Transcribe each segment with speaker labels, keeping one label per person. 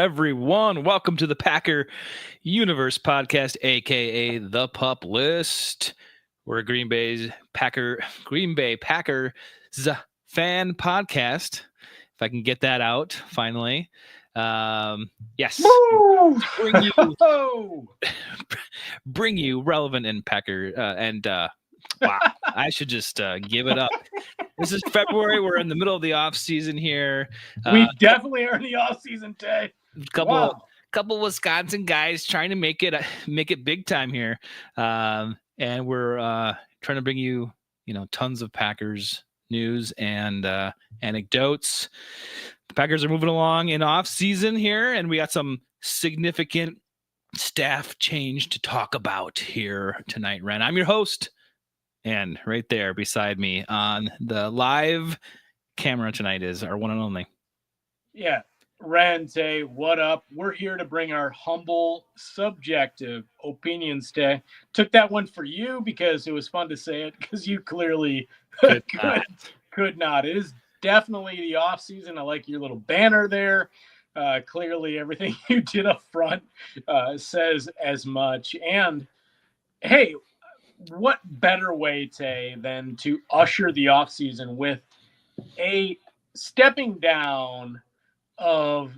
Speaker 1: everyone. Welcome to the Packer Universe podcast, aka the Pup List. We're a Green Bay Packers fan podcast. If I can get that out finally. Yes. Bring you relevant and Packer wow, I should just give it up. This is February. We're in the middle of the off season here.
Speaker 2: We definitely are in the off season, Tay.
Speaker 1: Couple Wisconsin guys trying to make it big time here, and we're trying to bring you tons of Packers news and anecdotes. The Packers are moving along in off season here, and we got some significant staff change to talk about here tonight. Ren, I'm your host. And right there beside me on the live camera tonight is our one and only.
Speaker 2: Yeah, Ren, Tay, what up? We're here to bring our humble, subjective opinions, Tay. Took that one for you because it was fun to say it because you clearly could not. It is definitely the off season. I like your little banner there. Clearly, everything you did up front says as much. And hey, what better way, Tay, than to usher the offseason with a stepping down of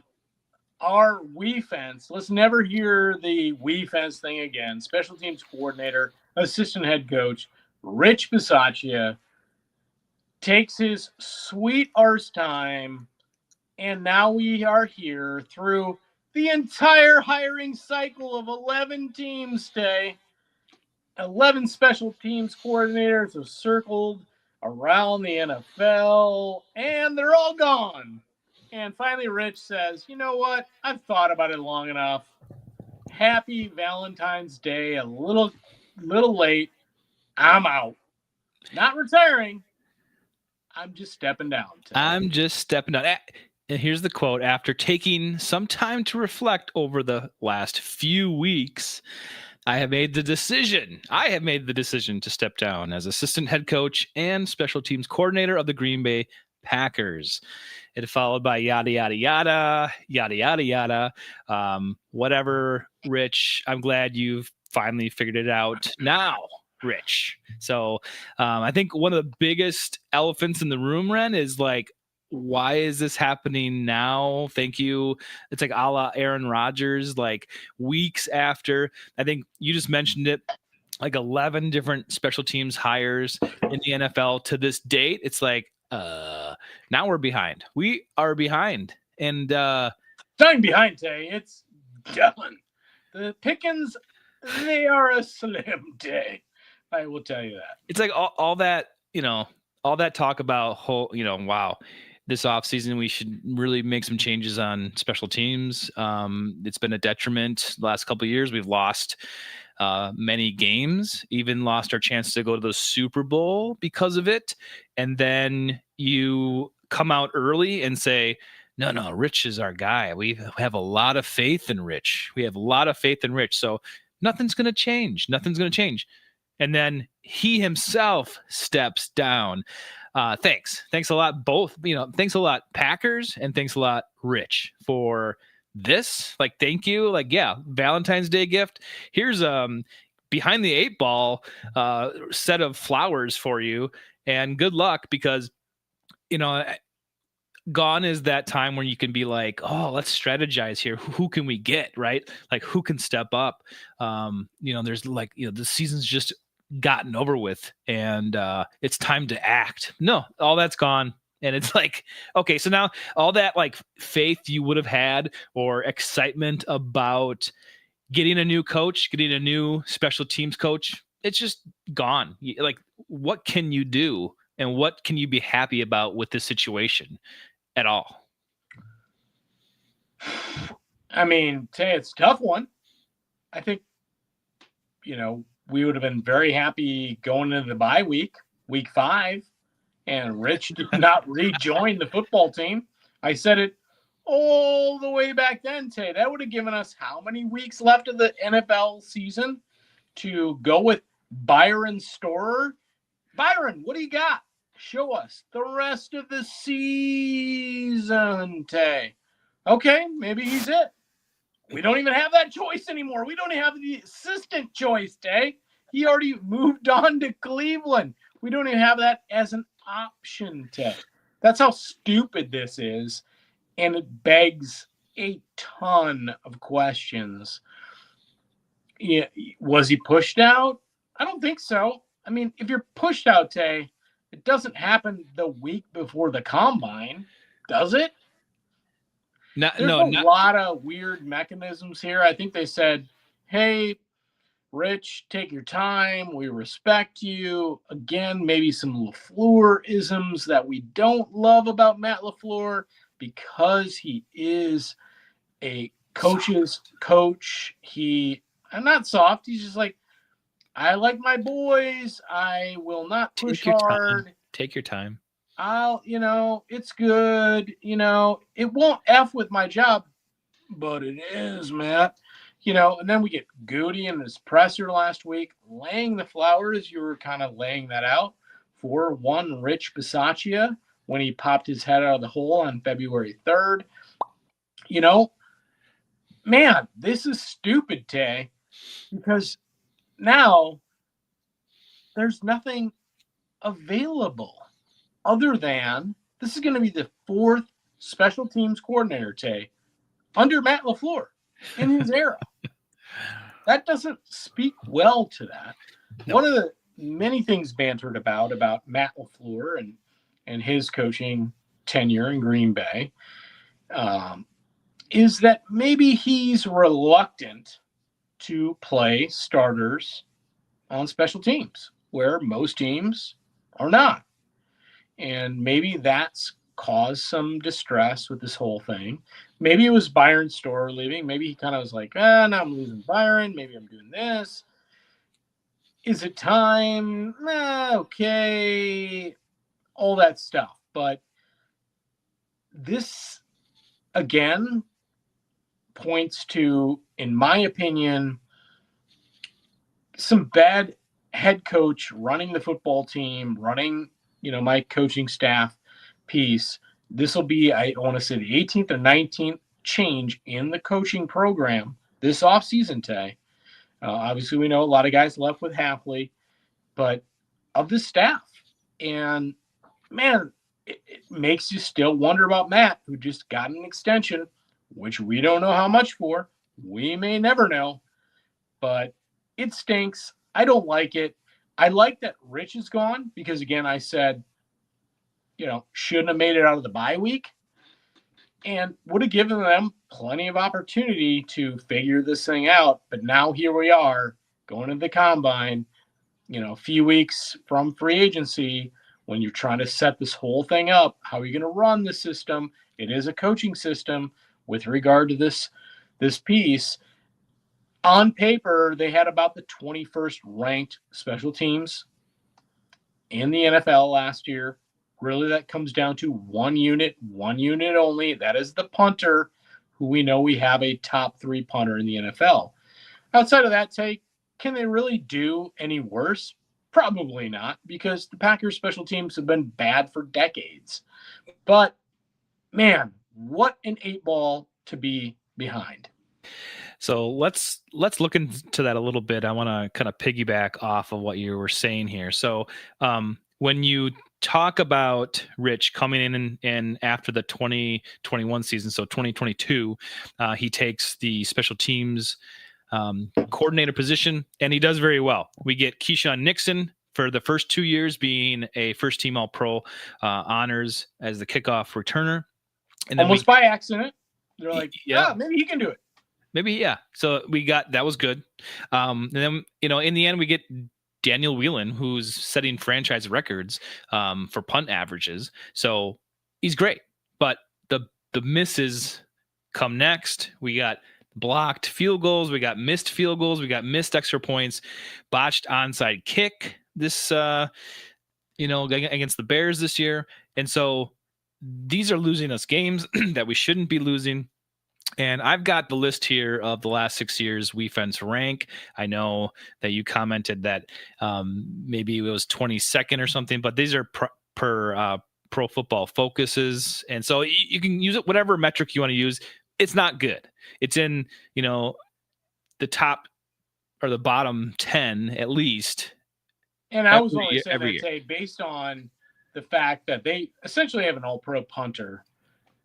Speaker 2: our We-fence. Let's never hear the We-fence thing again. Special teams coordinator, assistant head coach, Rich Bisaccia takes his sweet arse time, and now we are here through the entire hiring cycle of 11 teams, Tay. 11 special teams coordinators have circled around the NFL, and they're all gone. And finally, Rich says, you know what? I've thought about it long enough. Happy Valentine's Day. A little late. I'm out. Not retiring. I'm just stepping down.
Speaker 1: I'm just stepping down. And here's the quote. After taking some time to reflect over the last few weeks, I have made the decision to step down as assistant head coach and special teams coordinator of the Green Bay Packers. It followed by yada, yada, yada, yada, yada, yada. Whatever, Rich. I'm glad you've finally figured it out now, Rich. So I think one of the biggest elephants in the room, Ren, is like, why is this happening now? Thank you. It's like a la Aaron Rodgers, like weeks after. I think you just mentioned it, like 11 different special teams hires in the NFL to this date. It's like, now we're behind. We are behind. And
Speaker 2: time behind, Tay. It's done. The pickings, they are a slim day. I will tell you that.
Speaker 1: It's like all that, all that talk about wow. This offseason, we should really make some changes on special teams. It's been a detriment the last couple of years. We've lost many games, even lost our chance to go to the Super Bowl because of it. And then you come out early and say, no, Rich is our guy. We have a lot of faith in Rich. So nothing's going to change. And then he himself steps down. Thanks a lot, both. Thanks a lot, Packers, and thanks a lot, Rich, for this. Like, thank you. Like, yeah, Valentine's Day gift. Here's behind the 8 ball set of flowers for you, and good luck because gone is that time where you can be like, oh, let's strategize here. Who can we get, right? Like, who can step up? There's like, the season's just gotten over with and it's time to act. No, all that's gone. And it's like, okay, so now all that like faith you would have had or excitement about getting a new coach, getting a new special teams coach, it's just gone. Like, what can you do and what can you be happy about with this situation at all?
Speaker 2: I mean, Tay, it's a tough one. I think, we would have been very happy going into the bye week 5, and Rich did not rejoin the football team. I said it all the way back then, Tay. That would have given us how many weeks left of the NFL season to go with Byron Storer? Byron, what do you got? Show us the rest of the season, Tay. Okay, maybe he's it. We don't even have that choice anymore. We don't have the assistant choice, Tay. He already moved on to Cleveland. We don't even have that as an option, Tay. That's how stupid this is. And it begs a ton of questions. Yeah, was he pushed out? I don't think so. I mean, if you're pushed out, Tay, it doesn't happen the week before the combine, does it? There's a lot of weird mechanisms here. I think they said, hey, Rich, take your time. We respect you. Again, maybe some LaFleur-isms that we don't love about Matt LaFleur because he is a coach's coach. I'm not soft. He's just like, I like my boys. I will not push hard.
Speaker 1: Take your time.
Speaker 2: It's good. It won't F with my job, but it is, Matt. And then we get Goody in his presser last week, laying the flowers. You were kind of laying that out for one Rich Bisaccia when he popped his head out of the hole on February 3rd. Man, this is stupid, Tay, because now there's nothing available other than this is going to be the fourth special teams coordinator, Tay, under Matt LaFleur in his era. That doesn't speak well to that. No. One of the many things bantered about Matt LaFleur and his coaching tenure in Green Bay is that maybe he's reluctant to play starters on special teams, where most teams are not. And maybe that's caused some distress with this whole thing. Maybe it was Byron Storer leaving. Maybe he kind of was like, now I'm losing Byron. Maybe I'm doing this. Is it time? Okay. All that stuff. But this, again, points to, in my opinion, some bad head coach running the football team, running, my coaching staff piece. This will be, I want to say, the 18th or 19th change in the coaching program this offseason, Tay. Obviously, we know a lot of guys left with Hafley, but of the staff. And, man, it makes you still wonder about Matt, who just got an extension, which we don't know how much for. We may never know. But it stinks. I don't like it. I like that Rich is gone because, again, I said, shouldn't have made it out of the bye week and would have given them plenty of opportunity to figure this thing out. But now here we are going to the combine, a few weeks from free agency when you're trying to set this whole thing up. How are you going to run the system? It is a coaching system with regard to this piece. On paper, they had about the 21st ranked special teams in the NFL last year. Really, that comes down to one unit only. That is the punter, who we know we have a top 3 punter in the NFL. Outside of that, can they really do any worse? Probably not, because the Packers special teams have been bad for decades. But, man, what an 8-ball to be behind.
Speaker 1: So let's look into that a little bit. I want to kind of piggyback off of what you were saying here. So when you talk about Rich coming in and after the 2021 season, so 2022, he takes the special teams coordinator position, and he does very well. We get Keyshawn Nixon for the first 2 years being a first-team All-Pro honors as the kickoff returner.
Speaker 2: And then by accident. They're like, maybe he can do it.
Speaker 1: Maybe, yeah. So that was good. And then, in the end, we get Daniel Whelan, who's setting franchise records for punt averages. So he's great. But the misses come next. We got blocked field goals. We got missed field goals. We got missed extra points, botched onside kick this, against the Bears this year. And so these are losing us games that we shouldn't be losing. And I've got the list here of the last 6 years We-fensive rank. I know that you commented that maybe it was 22nd or something, but these are per Pro Football Focuses. And so you can use it whatever metric you want to use. It's not good. it's in, the top or the bottom 10 at least.
Speaker 2: And I was only saying
Speaker 1: every
Speaker 2: that, Tay, based on the fact that they essentially have an all-pro punter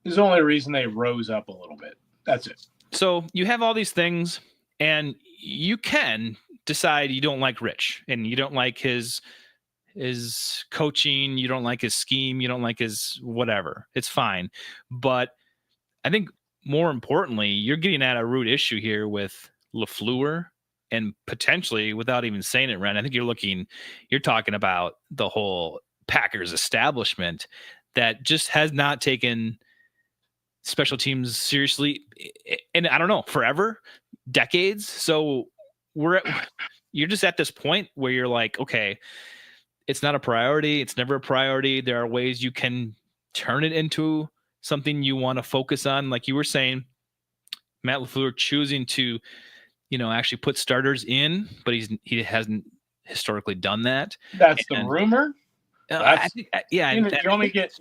Speaker 2: is the only reason they rose up a little bit. That's it.
Speaker 1: So you have all these things, and you can decide you don't like Rich, and you don't like his coaching, you don't like his scheme, you don't like his whatever. It's fine. But I think more importantly, you're getting at a root issue here with LaFleur, and potentially, without even saying it, Ren, I think you're talking about the whole Packers establishment that just has not taken special teams seriously, and I don't know, forever, decades. So you're just at this point where you're like, okay, it's not a priority. It's never a priority. There are ways you can turn it into something you want to focus on. Like you were saying, Matt LaFleur choosing to, actually put starters in, but he hasn't historically done that.
Speaker 2: That's the rumor.
Speaker 1: I think, yeah.
Speaker 2: You only get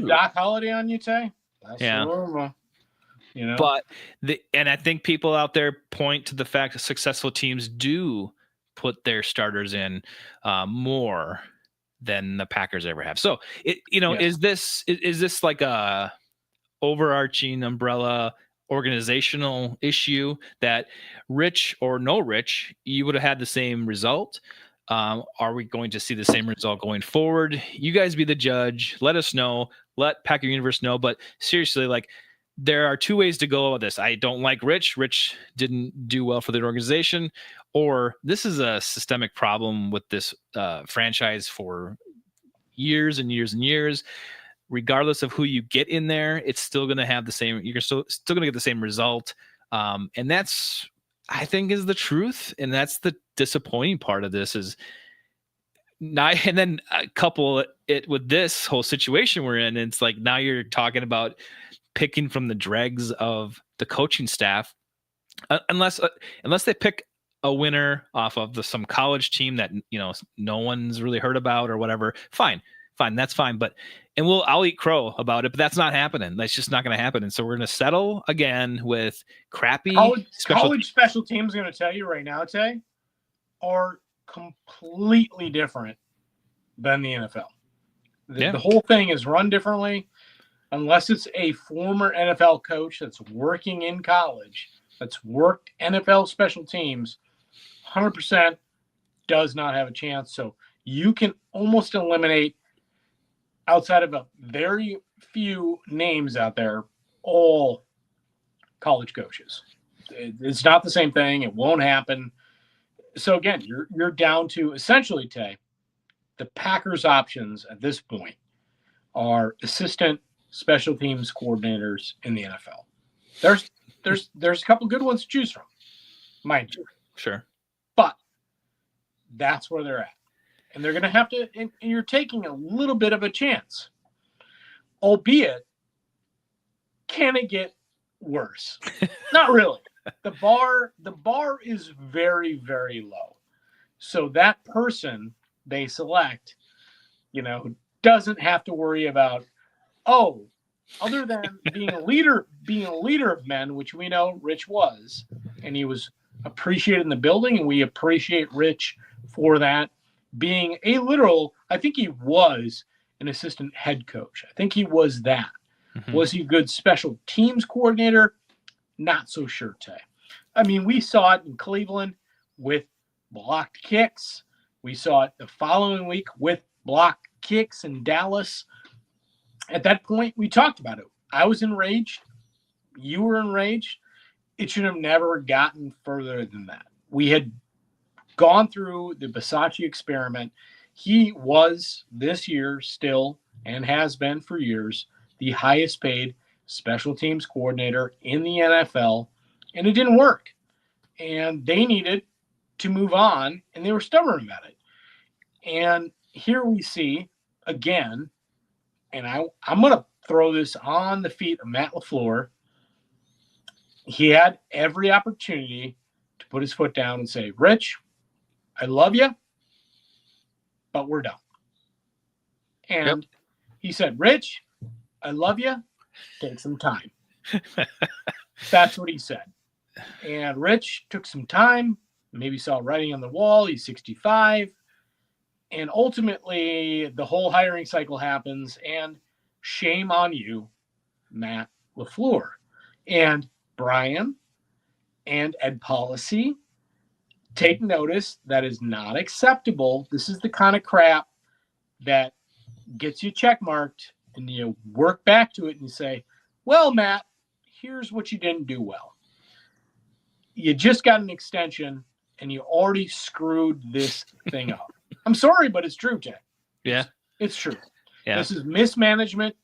Speaker 2: Doc Holliday on you, Tay. That's the rumor.
Speaker 1: But and I think people out there point to the fact that successful teams do put their starters in more than the Packers ever have. So is this like a overarching umbrella organizational issue that Rich or no Rich, you would have had the same result? Are we going to see the same result going forward? You guys be the judge. Let us know. Let Packer Universe know. But seriously, like, there are two ways to go with this. I don't like Rich. Rich didn't do well for the organization, or this is a systemic problem with this franchise for years and years and years. Regardless of who you get in there, it's still going to have the same. You're still going to get the same result, and that's, I think, is the truth. And that's the disappointing part of this is not. And then couple it with this whole situation we're in. And it's like now you're talking about picking from the dregs of the coaching staff, unless they pick a winner off of some college team that no one's really heard about or whatever. Fine, that's fine. And I'll eat crow about it, but that's not happening. That's just not going to happen. And so we're going to settle again with crappy
Speaker 2: college special teams. Going to tell you right now, Tay, are completely different than the NFL. The whole thing is run differently. Unless it's a former NFL coach that's working in college, that's worked NFL special teams, 100% does not have a chance. So you can almost eliminate, outside of a very few names out there, all college coaches. It's not the same thing. It won't happen. So again, you're down to essentially, Tay, the Packers' options at this point are assistant special teams coordinators in the NFL. There's a couple good ones to choose from, mind you.
Speaker 1: Sure.
Speaker 2: But that's where they're at. And they're going to have to, and you're taking a little bit of a chance. Albeit, can it get worse? Not really. The bar is very, very low. So that person they select, doesn't have to worry about, other than being a leader of men, which we know Rich was, and he was appreciated in the building, and we appreciate Rich for that. Being a literal, I think he was an assistant head coach. I think he was that. Mm-hmm. Was he a good special teams coordinator? Not so sure, Tay. I mean, we saw it in Cleveland with blocked kicks. We saw it the following week with blocked kicks in Dallas. At that point, we talked about it. I was enraged. You were enraged. It should have never gotten further than that. We had gone through the Bisaccia experiment. He was this year still, and has been for years, the highest paid special teams coordinator in the NFL, and it didn't work. And they needed to move on, and they were stubborn about it. And here we see, again, and I'm going to throw this on the feet of Matt LaFleur. He had every opportunity to put his foot down and say, Rich, I love you, but we're done. And he said, Rich, I love you. Take some time. That's what he said. And Rich took some time, maybe saw writing on the wall. He's 65. And ultimately, the whole hiring cycle happens. And shame on you, Matt LaFleur. And Brian and Ed Policy, take notice. That is not acceptable. This is the kind of crap that gets you checkmarked, and you work back to it and you say, well, Matt, here's what you didn't do well. You just got an extension and you already screwed this thing up. I'm sorry, but it's true, Jay.
Speaker 1: Yeah.
Speaker 2: It's true.
Speaker 1: Yeah.
Speaker 2: This is mismanagement.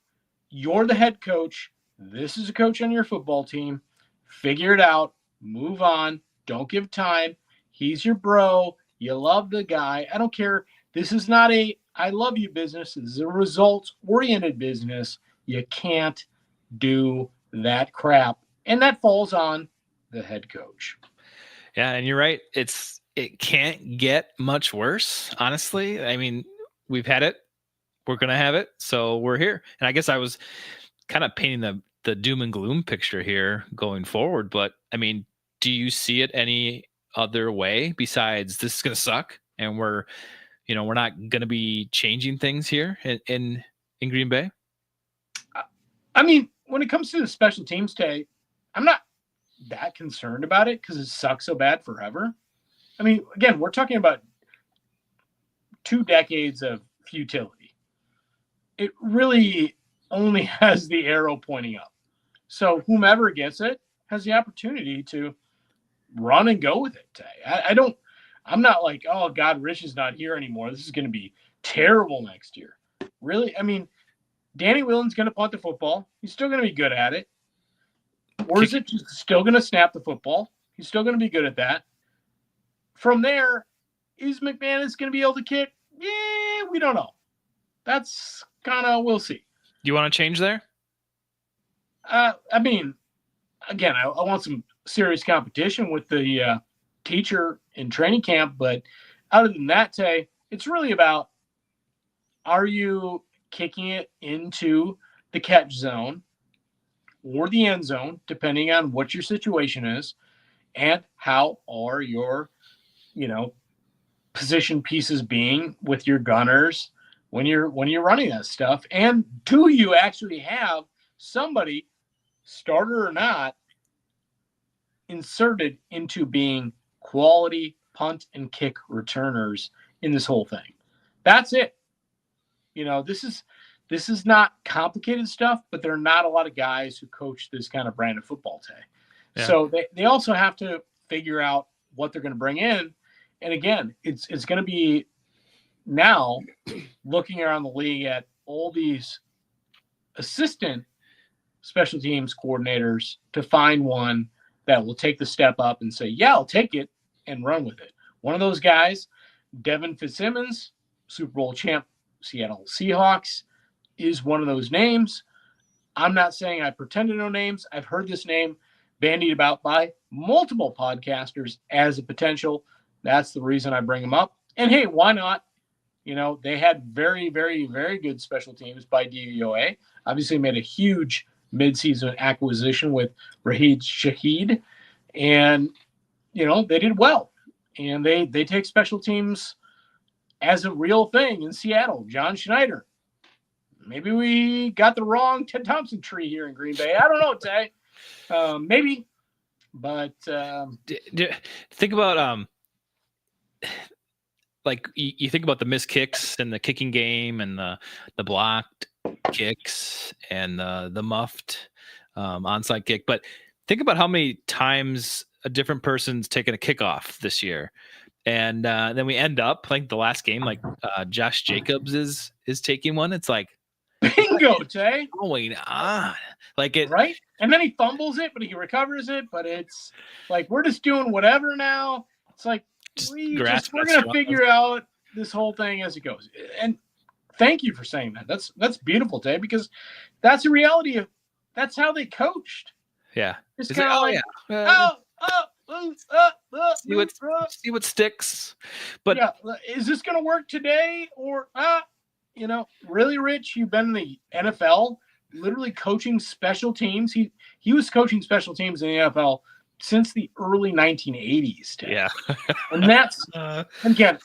Speaker 2: You're the head coach. This is a coach on your football team. Figure it out. Move on. Don't give time. He's your bro. You love the guy. I don't care. This is not a I love you business. This is a results-oriented business. You can't do that crap. And that falls on the head coach.
Speaker 1: Yeah, and you're right. It can't get much worse, honestly. I mean, we've had it. We're gonna have it, so we're here. And I guess I was kind of painting the doom and gloom picture here going forward. But I mean, do you see it any other way besides this is gonna suck and we're not gonna be changing things here in Green Bay?
Speaker 2: I mean, when it comes to the special teams, Tay, I'm not that concerned about it because it sucks so bad forever. I mean, again, we're talking about 2 decades of futility. It really only has the arrow pointing up. So whomever gets it has the opportunity to run and go with it, Tay. I'm not like, oh, God, Rich is not here anymore. This is going to be terrible next year. Really? I mean, Danny Whelan's going to punt the football. He's still going to be good at it. Orzic is still going to snap the football. He's still going to be good at that. From there, is McManus going to be able to kick? Yeah, we don't know. That's kind of, we'll see.
Speaker 1: You want to change there?
Speaker 2: I mean, again, I want some serious competition with the teacher in training camp. But other than that, Tay, it's really about, are you kicking it into the catch zone or the end zone, depending on what your situation is, and how are your, position pieces being with your gunners when you're running that stuff, and do you actually have somebody, starter or not, inserted into being quality punt and kick returners in this whole thing? That's it. This is not complicated stuff, but there are not a lot of guys who coach this kind of brand of football, Tay. Yeah. So they also have to figure out what they're going to bring in. And again, it's going to be now looking around the league at all these assistant special teams coordinators to find one that will take the step up and say, yeah, I'll take it and run with it. One of those guys, Devin Fitzsimmons, Super Bowl champ, Seattle Seahawks, is one of those names. I'm not saying I pretend to know names. I've heard this name bandied about by multiple podcasters as a potential. That's the reason I bring him up. And hey, why not? They had very, very, very good special teams by DVOA. Obviously made a huge midseason acquisition with Raheed Shaheed. And, they did well. And they take special teams as a real thing in Seattle. John Schneider. Maybe we got the wrong Ted Thompson tree here in Green Bay. I don't know, Tay. Maybe. But
Speaker 1: think about like you think about the missed kicks and the kicking game and the blocked kicks and the muffed onside kick. But think about how many times a different person's taken a kickoff this year. And then we end up like the last game, like Josh Jacobs is taking one. It's like,
Speaker 2: bingo, Tay.
Speaker 1: Going on, like it,
Speaker 2: right? And then he fumbles it, but he recovers it. But it's like we're just doing whatever now. It's like we're gonna figure out this whole thing as it goes. And thank you for saying that. That's beautiful, Tay, because that's the reality of that's how they coached.
Speaker 1: Yeah,
Speaker 2: it's kind of
Speaker 1: see what sticks. But
Speaker 2: yeah, is this gonna work today or really, Rich, you've been in the NFL, literally coaching special teams. He was coaching special teams in the NFL since the early 1980s. Ted.
Speaker 1: Yeah.
Speaker 2: And that's, again,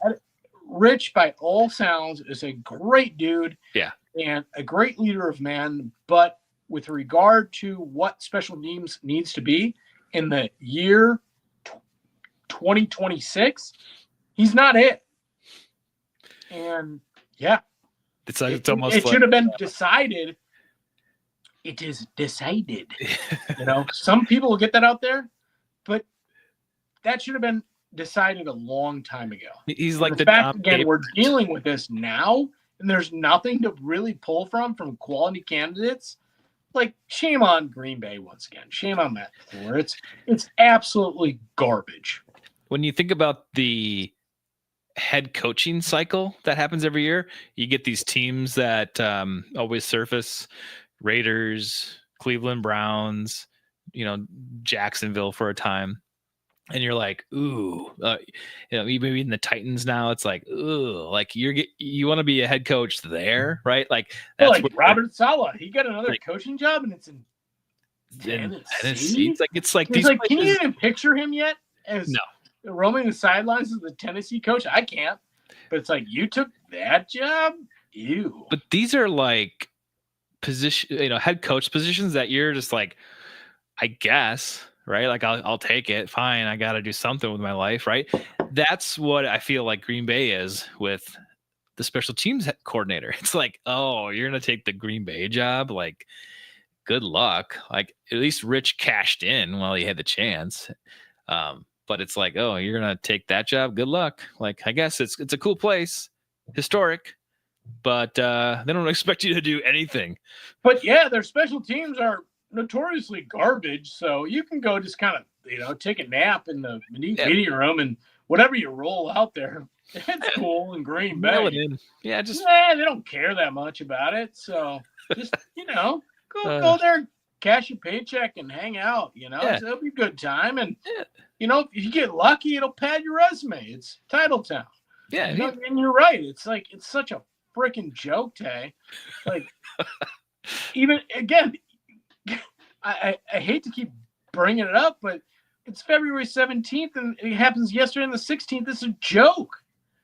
Speaker 2: Rich, by all sounds, is a great dude.
Speaker 1: Yeah.
Speaker 2: And a great leader of men. But with regard to what special teams needs to be in the year 2026, he's not it. And yeah,
Speaker 1: it's almost
Speaker 2: it should have been decided. It is decided. Some people will get that out there, but that should have been decided a long time ago.
Speaker 1: He's like
Speaker 2: the fact again, we're dealing with this now, and there's nothing to really pull from quality candidates. Like, shame on Green Bay once again. Shame on Matt LaFleur. It's absolutely garbage.
Speaker 1: When you think about the head coaching cycle that happens every year, you get these teams that always surface: Raiders, Cleveland Browns, Jacksonville for a time. And you're like, ooh, maybe in the Titans now, it's like, ooh, like you want to be a head coach there, right? Like
Speaker 2: that's like Robert Saleh. He got another coaching job, and it's in Tennessee.
Speaker 1: It's like
Speaker 2: these. Like, can you even picture him yet as roaming the sidelines as the Tennessee coach? I can't. But it's like, you took that job. Ew.
Speaker 1: But these are like head coach positions that you're just like, I guess. Right? Like, I'll take it. Fine. I got to do something with my life. Right? That's what I feel like Green Bay is with the special teams coordinator. It's like, oh, you're going to take the Green Bay job. Like, good luck. Like, at least Rich cashed in while he had the chance. But it's like, oh, you're going to take that job. Good luck. Like, I guess it's a cool place, historic, but they don't expect you to do anything.
Speaker 2: But yeah, their special teams are notoriously garbage, so you can go just kind of take a nap in the meeting room, and whatever you roll out there, it's cool in Green Bay.
Speaker 1: Yeah,
Speaker 2: they don't care that much about it, so just go there, cash your paycheck, and hang out. It'll be a good time, and if you get lucky, it'll pad your resume. It's Title Town.
Speaker 1: Yeah,
Speaker 2: and you're right. It's like, it's such a freaking joke, Tay. Like, even again. I hate to keep bringing it up, but it's February 17th, and it happens yesterday on the 16th. It's a joke.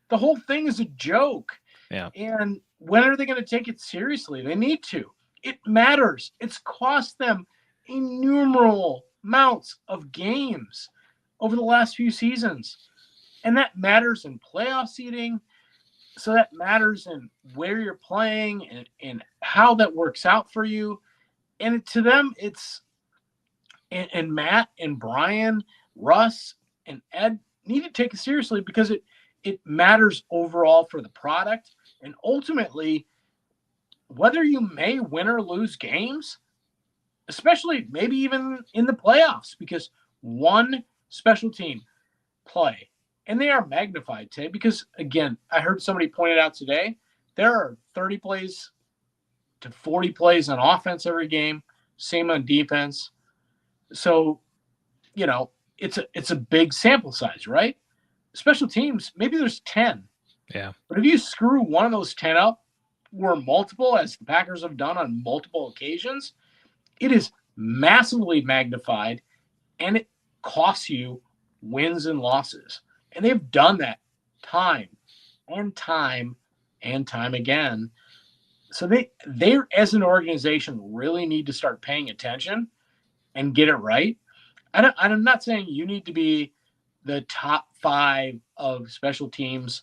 Speaker 2: The whole thing is a joke.
Speaker 1: Yeah.
Speaker 2: And when are they going to take it seriously? They need to. It matters. It's cost them innumerable amounts of games over the last few seasons. And that matters in playoff seeding. So that matters in where you're playing and how that works out for you. And to them, it's and Matt and Brian, Russ and Ed need to take it seriously, because it matters overall for the product. And ultimately, whether you may win or lose games, especially maybe even in the playoffs, because one special team play, and they are magnified today, because again, I heard somebody point it out today, there are 30 plays to 40 plays on offense every game, same on defense. So, it's a big sample size, right? Special teams, maybe there's 10.
Speaker 1: Yeah.
Speaker 2: But if you screw one of those 10 up, or multiple, as the Packers have done on multiple occasions, it is massively magnified, and it costs you wins and losses. And they've done that time and time and time again. So they as an organization really need to start paying attention and get it right. I'm not saying you need to be the top 5 of special teams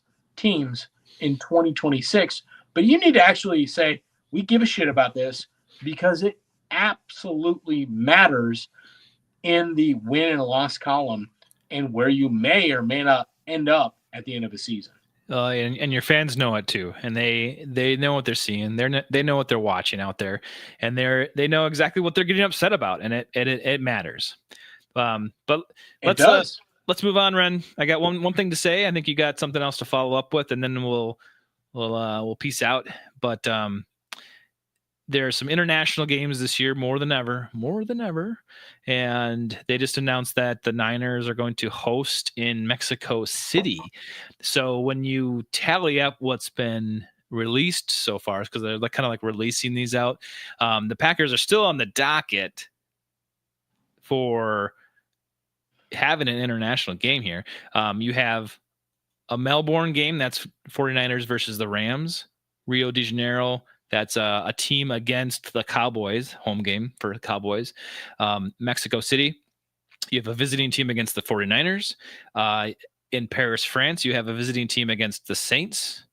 Speaker 2: in 2026, but you need to actually say, we give a shit about this, because it absolutely matters in the win and loss column, and where you may or may not end up at the end of a season.
Speaker 1: And your fans know it too, and they know what they're seeing. They know what they're watching out there, and they know exactly what they're getting upset about, and it matters. But let's move on, Ren. I got one thing to say. I think you got something else to follow up with, and then we'll peace out. But there are some international games this year, more than ever. And they just announced that the Niners are going to host in Mexico City. So when you tally up what's been released so far, because they're kind of like releasing these out, the Packers are still on the docket for having an international game here. You have a Melbourne game, that's 49ers versus the Rams. Rio de Janeiro, that's a team against the Cowboys, home game for the Cowboys. Mexico City, you have a visiting team against the 49ers. In Paris, France, you have a visiting team against the Saints.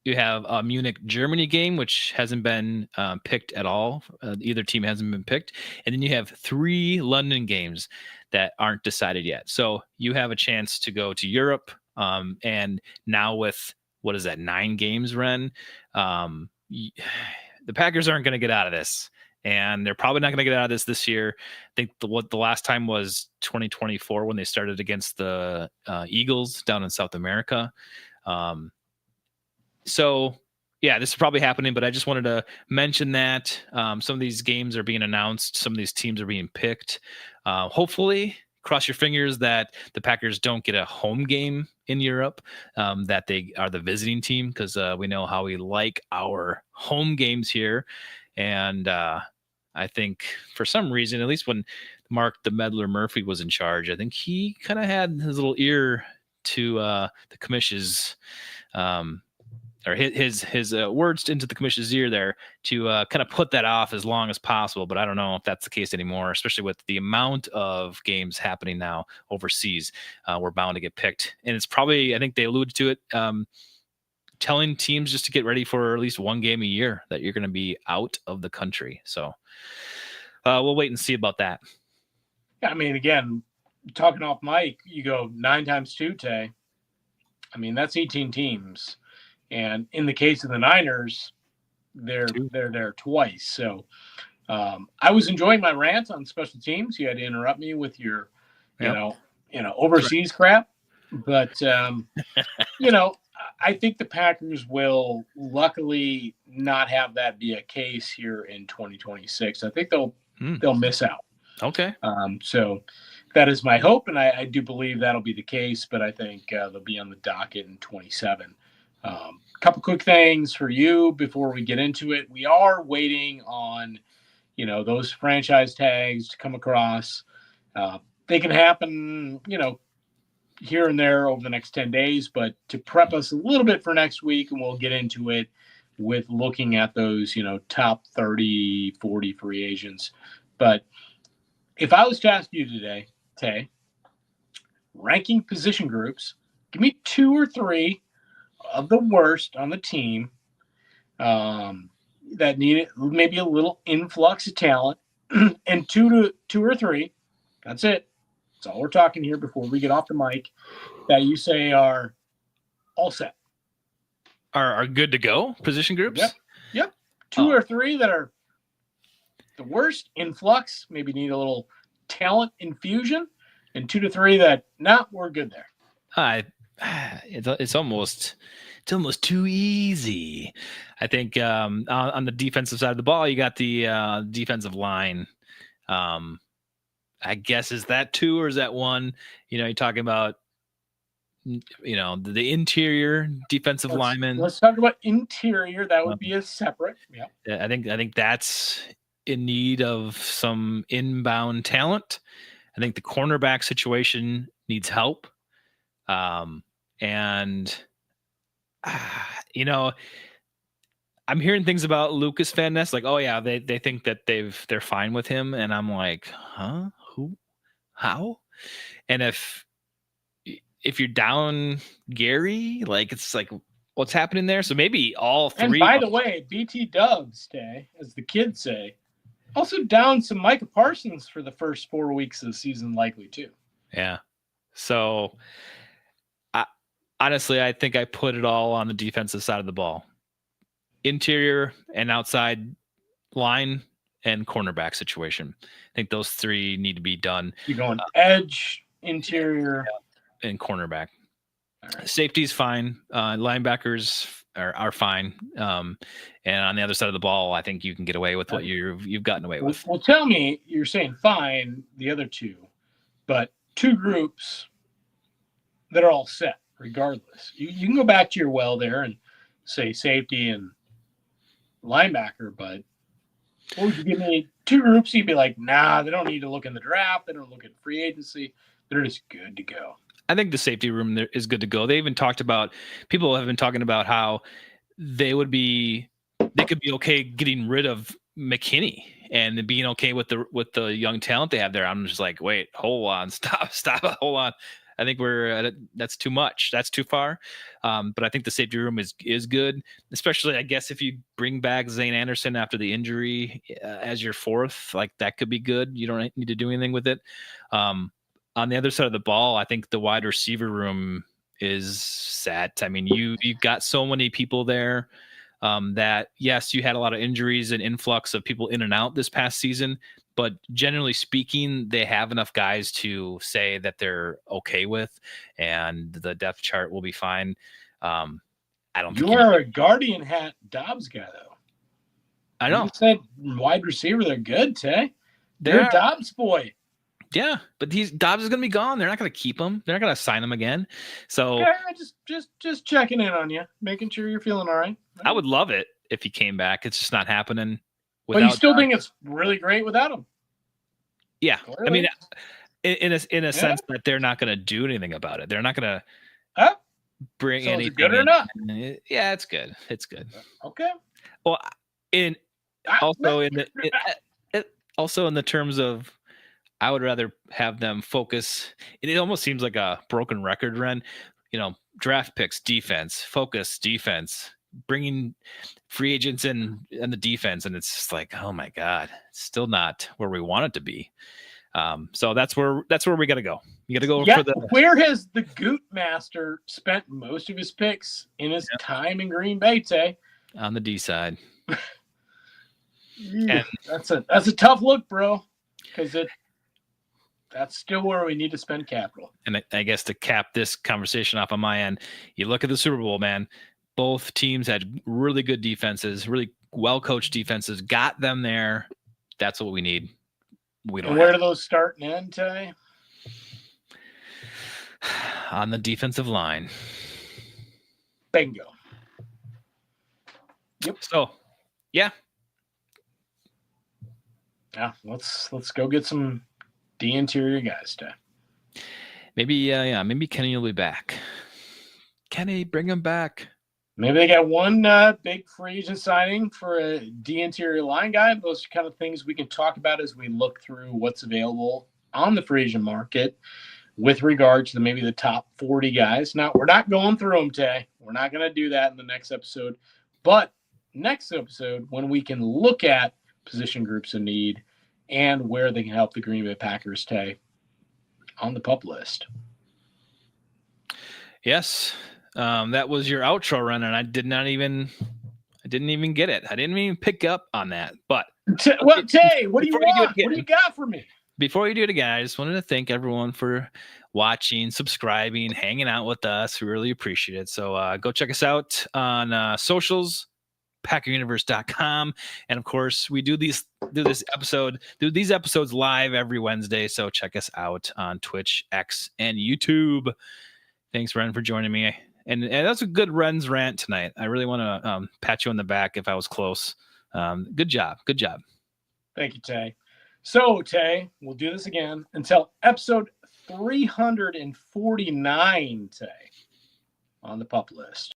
Speaker 1: You have a Munich, Germany game, which hasn't been picked at all. Either team hasn't been picked. And then you have 3 London games that aren't decided yet. So you have a chance to go to Europe. And now with, what is that, 9 games, Ren? The Packers aren't going to get out of this. And they're probably not going to get out of this year. I think what the last time was 2024 when they started against the Eagles down in South America. So, yeah, this is probably happening, but I just wanted to mention that some of these games are being announced. Some of these teams are being picked. Hopefully, cross your fingers that the Packers don't get a home game in Europe, that they are the visiting team, because we know how we like our home games here. And I think for some reason, at least when Mark the Meddler Murphy was in charge, I think he kind of had his little ear to the commission's or his words into the commission's ear there to kind of put that off as long as possible. But I don't know if that's the case anymore, especially with the amount of games happening now overseas. We're bound to get picked. And it's probably, I think they alluded to it, telling teams just to get ready for at least 1 game a year that you're going to be out of the country. So we'll wait and see about that.
Speaker 2: Yeah, I mean, again, talking off mic, you go 9 times 2, Tay. I mean, that's 18 teams. And in the case of the Niners, they're there twice. So I was enjoying my rant on special teams. You had to interrupt me with your, you know, overseas crap. But I think the Packers will luckily not have that be a case here in 2026. I think they'll miss out.
Speaker 1: Okay.
Speaker 2: So that is my hope, and I do believe that'll be the case. But I think they'll be on the docket in 27. Couple quick things for you before we get into it. We are waiting on, those franchise tags to come across. They can happen, here and there over the next 10 days, but to prep us a little bit for next week, and we'll get into it with looking at those, top 30, 40 free agents. But if I was to ask you today, Tay, ranking position groups, give me 2 or 3 of the worst on the team that needed maybe a little influx of talent, and 2 or 3. That's it. That's all we're talking here before we get off the mic, that you say are all set.
Speaker 1: Are good to go position groups?
Speaker 2: Yep. 2 or 3 that are the worst, influx, maybe need a little talent infusion, and 2 to 3 that, we're good there.
Speaker 1: It's almost too easy. I think on the defensive side of the ball, you got the defensive line. I guess, is that 2 or is that 1? You're talking about, the interior defensive linemen.
Speaker 2: Let's talk about interior. That would be a separate. Yeah.
Speaker 1: I think that's in need of some inbound talent. I think the cornerback situation needs help. And I'm hearing things about Lucas Van Ness, like, oh yeah, they think that they're fine with him, and I'm like, huh? Who? How? And if you're down Gary, like, it's like, what's happening there? So maybe all 3.
Speaker 2: And by the way, BT Dubs Day, as the kids say, also down some Micah Parsons for the first 4 weeks of the season, likely too.
Speaker 1: Yeah. So honestly, I think I put it all on the defensive side of the ball. Interior and outside line and cornerback situation. I think those 3 need to be done.
Speaker 2: You're going edge, interior,
Speaker 1: and cornerback. Right. Safety's fine. Linebackers are fine. And on the other side of the ball, I think you can get away with what you've gotten away with.
Speaker 2: Well, tell me, you're saying fine, the other 2, but 2 groups that are all set regardless. You can go back to your well there and say safety and linebacker, but what would you give me 2 groups? You'd be like, nah, they don't need to look in the draft. They don't look at free agency. They're just good to go.
Speaker 1: I think the safety room there is good to go. They even talked about, people have been talking about how they could be okay getting rid of McKinney and being okay with the young talent they have there. I'm just like, wait, hold on, stop, hold on. I think that's too much. That's too far. But I think the safety room is good, especially I guess if you bring back Zane Anderson after the injury as your fourth, like that could be good. You don't need to do anything with it. On the other side of the ball, I think the wide receiver room is set. I mean, you've got so many people there that, yes, you had a lot of injuries and influx of people in and out this past season, but generally speaking, they have enough guys to say that they're okay with, and the depth chart will be fine. I don't think
Speaker 2: you are a Guardian hat Dobbs guy, though.
Speaker 1: I know.
Speaker 2: You said wide receiver, they're good, Tay. You're a Dobbs boy.
Speaker 1: Yeah, but Dobbs is going to be gone. They're not going to keep him. They're not going to sign him again. So
Speaker 2: yeah, just checking in on you, making sure you're feeling all right.
Speaker 1: I would love it if he came back. It's just not happening.
Speaker 2: But you still think it's really great without him?
Speaker 1: Yeah, clearly. I mean, in a sense that they're not going to do anything about it. They're not going to bring
Speaker 2: so
Speaker 1: anything.
Speaker 2: Good or not?
Speaker 1: Yeah, it's good. It's good.
Speaker 2: Okay.
Speaker 1: Well, also in the terms of, I would rather have them focus. It almost seems like a broken record, Ren. Draft picks, defense, focus, defense, bringing free agents in the defense, and it's just like, oh my God, it's still not where we want it to be. So that's where we got to go. You got to go for the.
Speaker 2: Where has the Goot Master spent most of his picks in his time in Green Bay, Tay?
Speaker 1: On the D side.
Speaker 2: And that's a tough look, bro, because that's still where we need to spend capital.
Speaker 1: And I guess to cap this conversation off on my end, you look at the Super Bowl, man. Both teams had really good defenses, really well-coached defenses, got them there. That's what we need.
Speaker 2: Where do those start and end, Tay?
Speaker 1: On the defensive line.
Speaker 2: Bingo. Yep.
Speaker 1: So, yeah.
Speaker 2: Yeah, let's go get some D interior guys, Tay.
Speaker 1: Maybe Kenny will be back. Kenny, bring him back.
Speaker 2: Maybe they got one big free agent signing for a D interior line guy. Those are kind of things we can talk about as we look through what's available on the free agent market with regards to maybe the top 40 guys. Now, we're not going through them, Tay. We're not going to do that in the next episode. But next episode, when we can look at position groups of need and where they can help the Green Bay Packers, Tay, on the pup list.
Speaker 1: Yes. That was your outro run, and I didn't even get it. I didn't even pick up on that. But
Speaker 2: Tay, what do you want? What do you got for me?
Speaker 1: Before you do it again, I just wanted to thank everyone for watching, subscribing, hanging out with us. We really appreciate it. So go check us out on socials, PackerUniverse.com, and of course, we do these episodes live every Wednesday. So check us out on Twitch, X, and YouTube. Thanks, Ren, for joining me. And that's a good Ren's rant tonight. I really want to pat you on the back if I was close. Good job. Good job.
Speaker 2: Thank you, Tay. So, Tay, we'll do this again until episode 349, Tay, on the pup list.